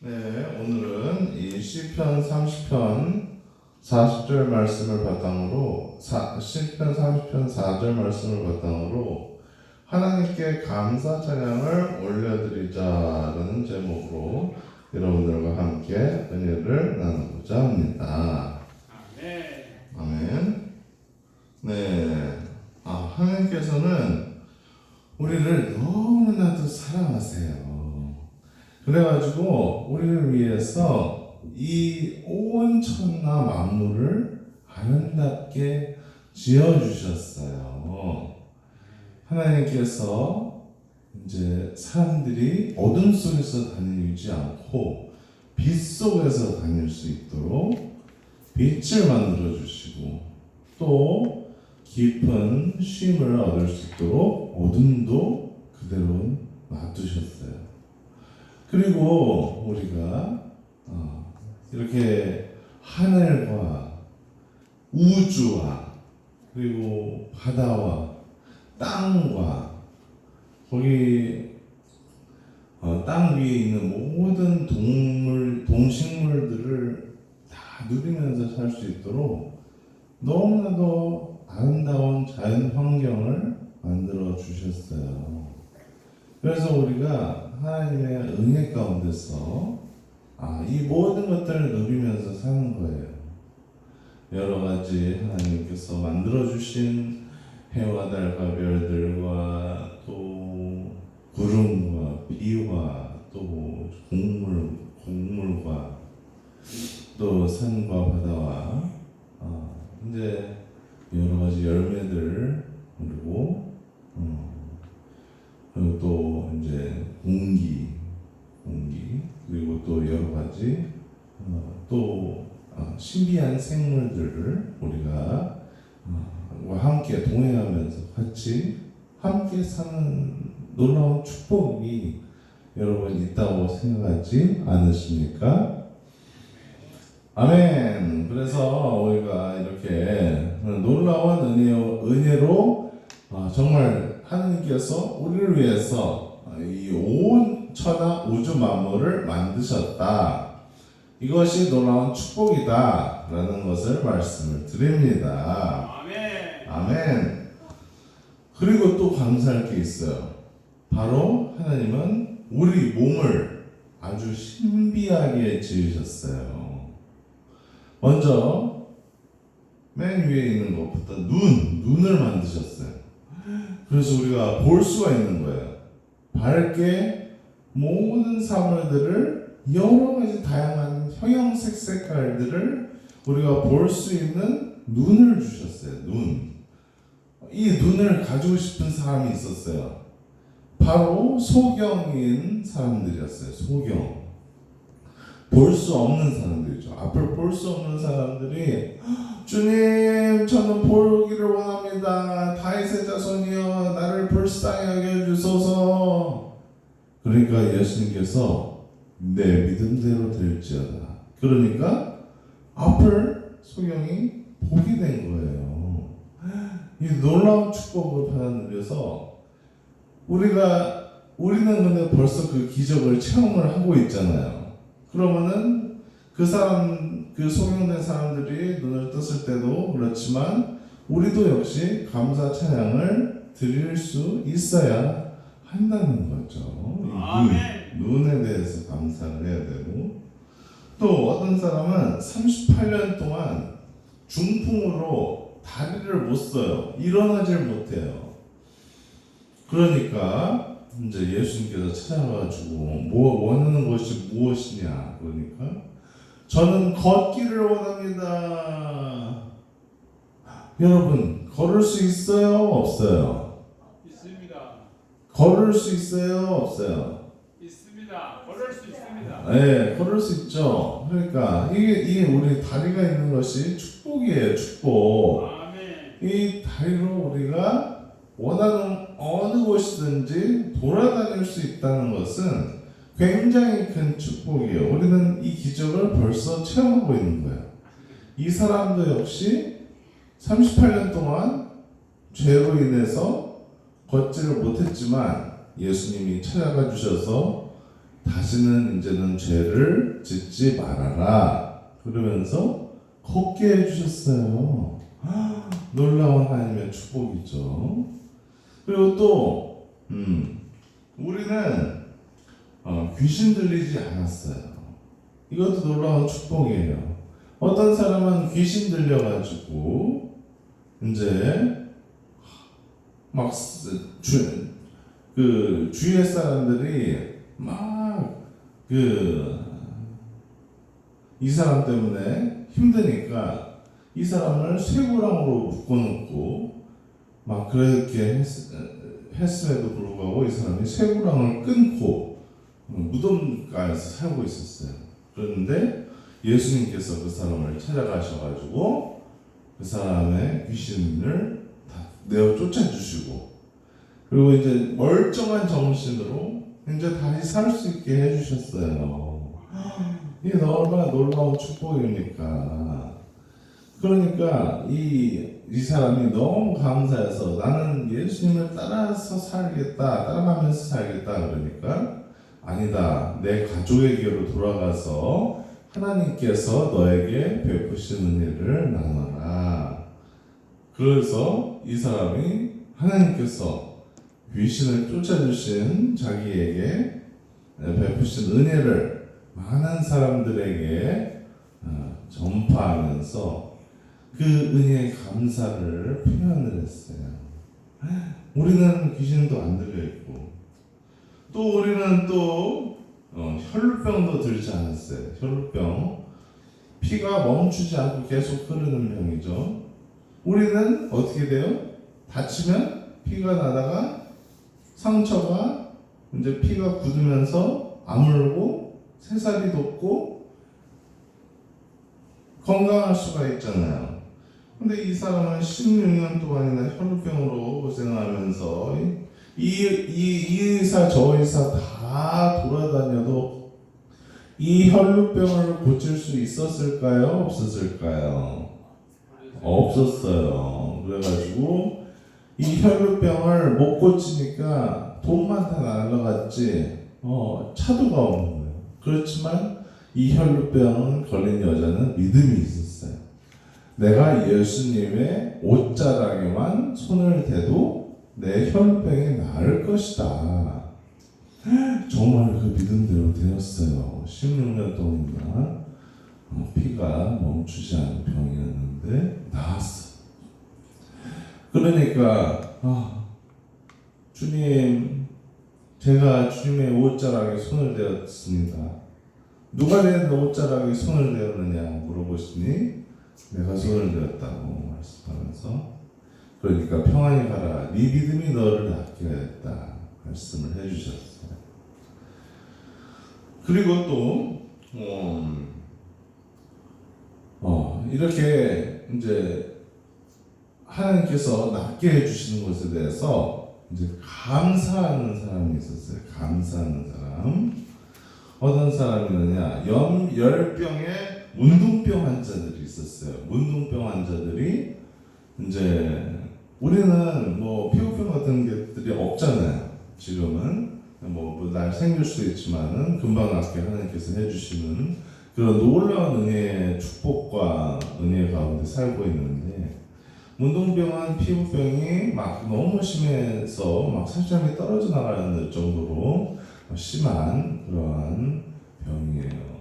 네, 오늘은 이 시편 30편 40절 말씀을 바탕으로 시편 30편 4절 말씀을 바탕으로 하나님께 감사 찬양을 올려드리자라는 제목으로 여러분들과 함께 은혜를 나누고자 합니다. 아멘. 네, 하나님께서는 우리를 너무나도 사랑하세요. 그래가지고 우리를 위해서 이 온 천하 만물을 아름답게 지어주셨어요. 하나님께서 이제 사람들이 어둠 속에서 다니지 않고 빛 속에서 다닐 수 있도록 빛을 만들어 주시고 또 깊은 쉼을 얻을 수 있도록 어둠도 그대로 놔두셨어요. 그리고 우리가 이렇게 하늘과 우주와 그리고 바다와 땅과 거기 땅 위에 있는 모든 동식물들을 다 누리면서 살 수 있도록 너무나도 아름다운 자연 환경을 만들어 주셨어요. 그래서 우리가 하나님의 은혜 가운데서 이 모든 것들을 누리면서 사는 거예요. 여러 가지 하나님께서 만들어주신 해와 달과 별들과 또 구름과 비와 또 곡물과 또 산과 바다와 이제 여러 가지 열매들 그리고 또 이제 공기 그리고 또 여러 가지 또 신비한 생물들을 우리가 함께 동행하면서 같이 함께 사는 놀라운 축복이 여러분 있다고 생각하지 않으십니까? 아멘. 그래서 우리가 이렇게 놀라운 은혜로 정말 하나님께서 우리를 위해서 이 온 천하 우주 만물을 만드셨다. 이것이 놀라운 축복이다 라는 것을 말씀을 드립니다. 아멘. 아멘. 그리고 또 감사할 게 있어요. 바로 하나님은 우리 몸을 아주 신비하게 지으셨어요. 먼저 맨 위에 있는 것부터 눈을 만드셨어요. 그래서 우리가 볼 수가 있는 거예요. 밝게 모든 사물들을 여러 가지 다양한 형형색 색깔들을 우리가 볼 수 있는 눈을 주셨어요. 이 눈을 가지고 싶은 사람이 있었어요. 바로 소경인 사람들이었어요. 소경. 볼 수 없는 사람들이죠. 앞을 볼 수 없는 사람들이 주님, 저는 보기를 원합니다. 다윗의 자손이여, 나를 불쌍히 여겨주소서. 그러니까 예수님께서 내 믿음대로 될지어다. 그러니까 앞을 소경이 보게 된 거예요. 이 놀라운 축복을 받아들여서 우리는 근데 벌써 그 기적을 체험을 하고 있잖아요. 그러면은 그 소경된 사람들이 눈을 떴을 때도 그렇지만 우리도 역시 감사 찬양을 드릴 수 있어야 한다는 거죠. 눈에 대해서 감사를 해야 되고 또 어떤 사람은 38년 동안 중풍으로 다리를 못 써요. 일어나질 못해요. 그러니까 이제 예수님께서 찾아와가지고 원하는 것이 무엇이냐 그러니까 저는 걷기를 원합니다. 여러분 걸을 수 있어요? 없어요? 있습니다. 걸을 수 있어요? 없어요? 있습니다. 걸을 수 있습니다. 네, 걸을 수 있죠. 그러니까 이게 우리 다리가 있는 것이 축복이에요. 축복. 아멘. 이 다리로 우리가 원하는 어느 곳이든지 돌아다닐 수 있다는 것은 굉장히 큰 축복이에요. 우리는 이 기적을 벌써 체험하고 있는 거예요. 이 사람도 역시 38년 동안 죄로 인해서 걷지를 못했지만 예수님이 찾아가 주셔서 다시는 이제는 죄를 짓지 말아라. 그러면서 걷게 해주셨어요. 놀라운 하나님의 축복이죠. 그리고 또 우리는 귀신 들리지 않았어요. 이것도 놀라운 축복이에요. 어떤 사람은 귀신 들려가지고 이제 막 주위의 사람들이 막 이 사람 때문에 힘드니까 이 사람을 쇠고랑으로 묶어놓고 막 그렇게 했음에도 불구하고 이 사람이 쇠고랑을 끊고 무덤가에서 살고 있었어요. 그런데 예수님께서 그 사람을 찾아가셔가지고 그 사람의 귀신을 다 내어 쫓아주시고, 그리고 이제 멀쩡한 정신으로 이제 다시 살 수 있게 해주셨어요. 이게 얼마나 놀라운 축복입니까? 그러니까 이 사람이 너무 감사해서 나는 예수님을 따라서 살겠다, 따라가면서 살겠다. 그러니까 아니다, 내 가족에게로 돌아가서 하나님께서 너에게 베푸시는 일을 나눠라. 그래서 이 사람이 하나님께서 귀신을 쫓아주신 자기에게 베푸신 은혜를 많은 사람들에게 전파하면서 그 은혜의 감사를 표현을 했어요. 우리는 귀신도 안 들려있고, 또 우리는 또 혈루병도 들지 않았어요. 혈루병, 피가 멈추지 않고 계속 흐르는 병이죠. 우리는 어떻게 돼요? 다치면 피가 나다가 상처가 이제 피가 굳으면서 아물고 새살이 돋고 건강할 수가 있잖아요. 근데 이 사람은 16년 동안이나 혈루병으로 고생하면서 이 의사 저 의사 다 돌아다녀도 이 혈루병을 고칠 수 있었을까요? 없었을까요? 없었어요. 그래가지고 이 혈루병을 못 고치니까 돈만 다 날라갔지 차도가 없는 거예요. 그렇지만 이 혈루병 걸린 여자는 믿음이 있었어요. 내가 예수님의 옷자락에만 손을 대도 내 혈루병이 나을 것이다. 정말 그 믿음대로 되었어요. 16년 동안 피가 멈추지 않은 병이었는데 나았어. 그러니까 주님, 제가 주님의 옷자락에 손을 대었습니다. 누가 내 옷자락에 손을 대었느냐 물어보시니 내가 손을 대었다고 말씀하면서, 그러니까 평안히 가라, 네 믿음이 너를 낫게 하였다 말씀을 해주셨어요. 그리고 또 이렇게 이제 하나님께서 낫게 해주시는 것에 대해서 이제 감사하는 사람이 있었어요. 감사하는 사람. 어떤 사람이느냐, 열병의 문둥병 환자들이 있었어요. 문둥병 환자들이 이제 우리는 피부병 같은 것들이 없잖아요. 지금은 날 생길 수 있지만은 금방 낫게 하나님께서 해주시는 그런 놀라운 은혜의 축복과 은혜 가운데 살고 있는데, 문둥병은 피부병이 막 너무 심해서 막 살점이 떨어져 나가는 정도로 심한 그러한 병이에요.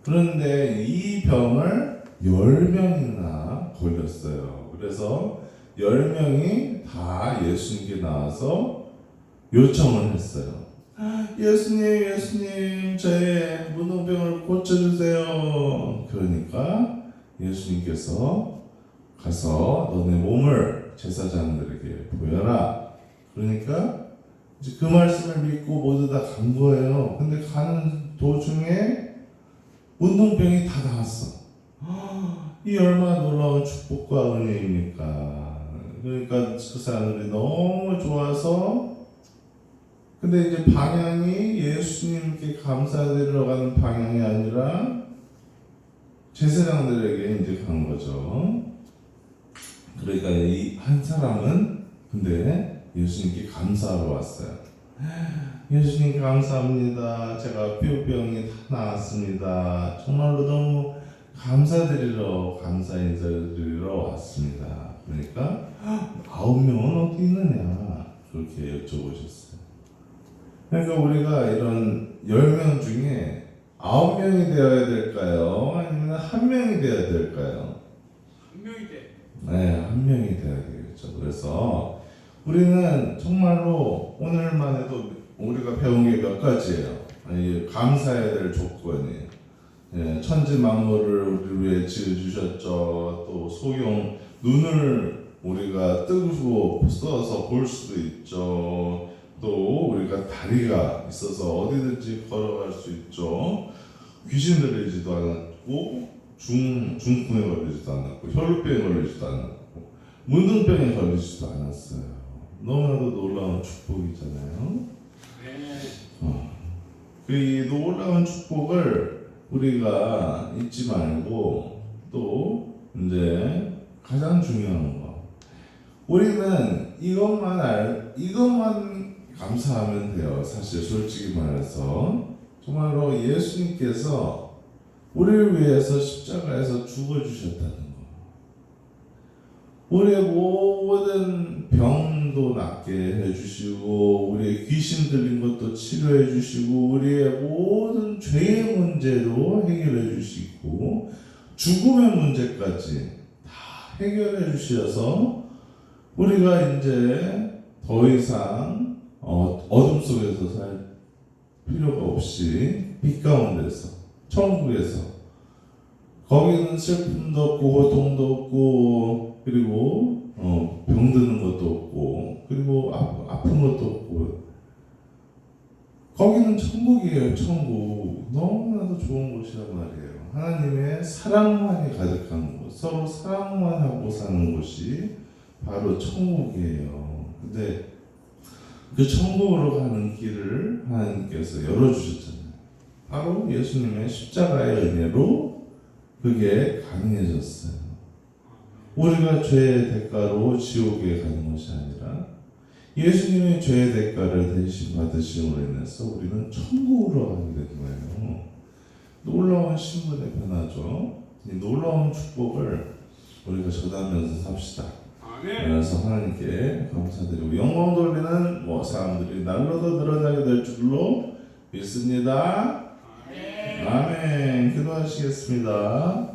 그런데 이 병을 10명이나 걸렸어요. 그래서 10명이 다 예수님께 나와서 요청을 했어요. 예수님, 저의 문둥병을 고쳐주세요. 그러니까 예수님께서 가서 너네 몸을 제사장들에게 보여라. 그러니까 이제 그 말씀을 믿고 모두 다 간 거예요. 근데 가는 도중에 문둥병이 다 나왔어. 이 얼마나 놀라운 축복과 은혜입니까? 그러니까 그 사람들이 너무 좋아서, 근데 이제 방향이 예수님께 감사드리러 가는 방향이 아니라 제사장들에게 이제 간 거죠. 그러니까 이 한 사람은 근데 예수님께 감사하러 왔어요. 예수님 감사합니다. 제가 뼈병이 다 나았습니다. 정말로 너무 감사 인사를 드리러 왔습니다. 그러니까 9명은 어디 있느냐 그렇게 여쭤보셨어요. 그러니까 우리가 이런 10명 중에 9명이 되어야 될까요? 아니면 1명이 되어야 될까요? 한 명이 돼. 네, 1명이 돼야 되겠죠. 그래서 우리는 정말로 오늘만 해도 우리가 배운 게 몇 가지예요. 아니, 감사해야 될 조건이에요. 예, 천지 만물을 우리 위해 지어주셨죠. 또 소용 눈을 우리가 뜨고 써서 볼 수도 있죠. 또 우리가 다리가 있어서 어디든지 걸어갈 수 있죠. 귀신 들리지도 않았고 중풍에 걸리지도 않았고 혈루병에 걸리지도 않았고 문둥병에 걸리지도 않았어요. 너무나도 놀라운 축복이잖아요. 이 놀라운 축복을 우리가 잊지 말고 또 이제 가장 중요한 거 우리는 이것만 감사하면 돼요. 사실 솔직히 말해서 정말로 예수님께서 우리를 위해서 십자가에서 죽어주셨다는 거. 우리의 모든 병도 낫게 해주시고 우리의 귀신 들린 것도 치료해 주시고 우리의 모든 죄의 문제도 해결해 주시고 죽음의 문제까지 다 해결해 주셔서 우리가 이제 더 이상 어둠 속에서 살 필요가 없이 빛 가운데서 천국에서 거기는 슬픔도 없고 고통도 없고 그리고 병드는 것도 없고 그리고 아픈 것도 없고 거기는 천국이에요. 천국 너무나도 좋은 곳이란 말이에요. 하나님의 사랑만이 가득한 곳 서로 사랑만 하고 사는 곳이 바로 천국이에요. 근데 그 천국으로 가는 길을 하나님께서 열어주셨잖아요. 바로 예수님의 십자가의 은혜로 그게 가능해졌어요. 우리가 죄의 대가로 지옥에 가는 것이 아니라 예수님의 죄의 대가를 대신 받으심으로 인해서 우리는 천국으로 가게 된 거예요. 놀라운 신분의 변화죠. 이 놀라운 축복을 우리가 전하면서 삽시다. 그래서 하나님께 감사드리고 영광 돌리는 사람들이 날로 더 늘어나게 될 줄로 믿습니다. 아멘. 기도하시겠습니다.